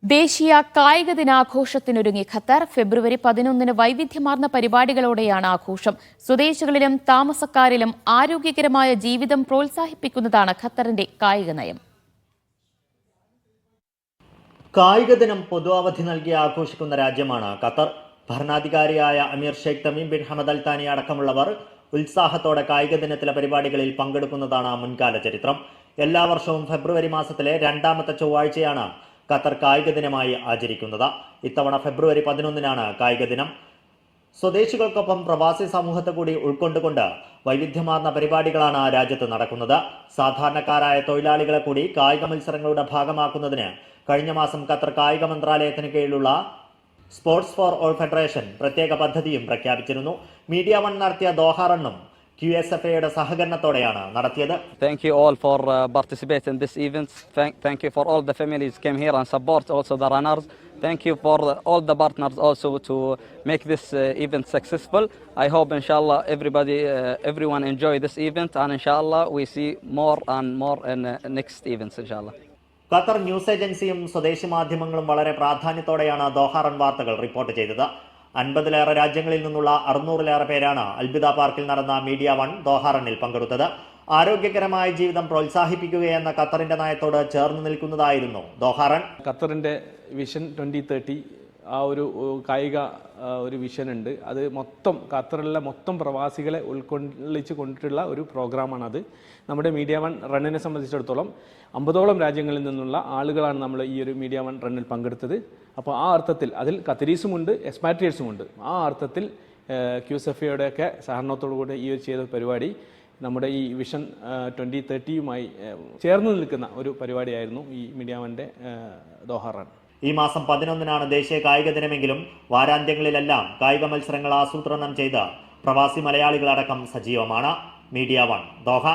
ദേശീയ കായിക ദിനാഘോഷത്തിനൊരുങ്ങി ഖത്തർ. ഫെബ്രുവരി 11 വൈവിധ്യമാർന്ന പരിപാടികളോടെയാണ് ആഘോഷം. സ്വദേശികളിലും താമസക്കാരിലും ആരോഗ്യകരമായ ജീവിതം പ്രോത്സാഹിപ്പിക്കുന്നതാണ് ഖത്തറിന്റെ കായിക നയം. കായിക ദിനം പൊതു അവധി നൽകി ആഘോഷിക്കുന്ന രാജ്യമാണ് ഖത്തർ. ഭരണാധികാരിയായ അമീർ Sheikh Tamim bin Hamad Al താനി അടക്കമുള്ളവർ ഉത്സാഹത്തോടെ കായിക ദിനത്തിലെ പരിപാടികളിൽ പങ്കെടുക്കുന്നതാണ് മുൻകാല ചരിത്രം. എല്ലാ വർഷവും ഫെബ്രുവരി മാസത്തിലെ രണ്ടാമത്തെ ചൊവ്വാഴ്ചയാണ് ഖത്തർ കായിക ദിനമായി ആചരിക്കുന്നത്. ഇത്തവണ ഫെബ്രുവരി 11 കായിക ദിനം. സ്വദേശികൾക്കൊപ്പം പ്രവാസി സമൂഹത്തെ കൂടി ഉൾക്കൊണ്ടുകൊണ്ട് വൈവിധ്യമാർന്ന പരിപാടികളാണ് രാജ്യത്ത് നടക്കുന്നത്. സാധാരണക്കാരായ തൊഴിലാളികളെ കൂടി കായിക മത്സരങ്ങളുടെ ഭാഗമാക്കുന്നതിന് കഴിഞ്ഞ മാസം ഖത്തർ കായിക മന്ത്രാലയത്തിന് കീഴിലുള്ള സ്പോർട്സ് ഫോർ ഓൾ ഫെഡറേഷൻ പ്രത്യേക പദ്ധതിയും പ്രഖ്യാപിച്ചിരുന്നു. മീഡിയ വൺ നടത്തിയ ദോഹ റണ്ണും QSFAയുടെ സഹകരണത്തോടെയാണ് നടത്തിയത്. Thank you all for participating in this event. Thank you for all the families came here and support also the runners. Thank you for all the partners also to make this event successful. I hope inshallah everyone enjoy this event and inshallah we see more and more in next events inshallah. Qatar news ഏജൻസിയും സ്വദേശി മാധ്യമങ്ങളും വളരെ പ്രാധാന്യത്തോടെയാണ് Doha run വാർത്തകൾ report ചെയ്തത്. 50-ലേറെ രാജ്യങ്ങളിൽ നിന്നുള്ള 600-ലേറെ പേരാണ് അൽബിദ പാർക്കിൽ നടന്ന മീഡിയ വൺ ദോഹ റണ്ണിൽ പങ്കെടുത്തത്. ആരോഗ്യകരമായ ജീവിതം പ്രോത്സാഹിപ്പിക്കുകയെന്ന ഖത്തറിന്റെ നയത്തോട് ചേർന്ന് നിൽക്കുന്നതായിരുന്നു ദോഹ റൺ. ഖത്തറിന്റെ വിഷൻ 2030 ആ ഒരു കായിക ഒരു വിഷൻ ഉണ്ട്. അത് മൊത്തം ഖത്തറിലെ മൊത്തം പ്രവാസികളെ ഉൾക്കൊള്ളിച്ച് കൊണ്ടിട്ടുള്ള ഒരു പ്രോഗ്രാമാണത്. നമ്മുടെ മീഡിയ വൺ റണ്ണിനെ സംബന്ധിച്ചിടത്തോളം 50ഓളം രാജ്യങ്ങളിൽ നിന്നുള്ള ആളുകളാണ് നമ്മൾ ഈ ഒരു മീഡിയ വൺ റണ്ണിൽ പങ്കെടുത്തത്. അപ്പോൾ ആ അർത്ഥത്തിൽ അതിൽ ഖത്തരീസുമുണ്ട്, എക്സ്പാട്രിയേറ്റ്സുമുണ്ട്. ആ അർത്ഥത്തിൽ QSFAയുടെയൊക്കെ സഹകരണത്തോടു കൂടി ഈ ഒരു ചെയ്ത പരിപാടി നമ്മുടെ ഈ വിഷൻ 2030യുമായി ചേർന്ന് നിൽക്കുന്ന ഒരു പരിപാടിയായിരുന്നു ഈ മീഡിയ വൻ്റെ ദോഹ റൺ. ഈ മാസം 11 ദേശീയ കായിക ദിനമെങ്കിലും വാരാന്ത്യങ്ങളിലെല്ലാം കായിക മത്സരങ്ങൾ ആസൂത്രണം ചെയ്ത് പ്രവാസി മലയാളികളടക്കം സജീവമാണ്. Media one Doha.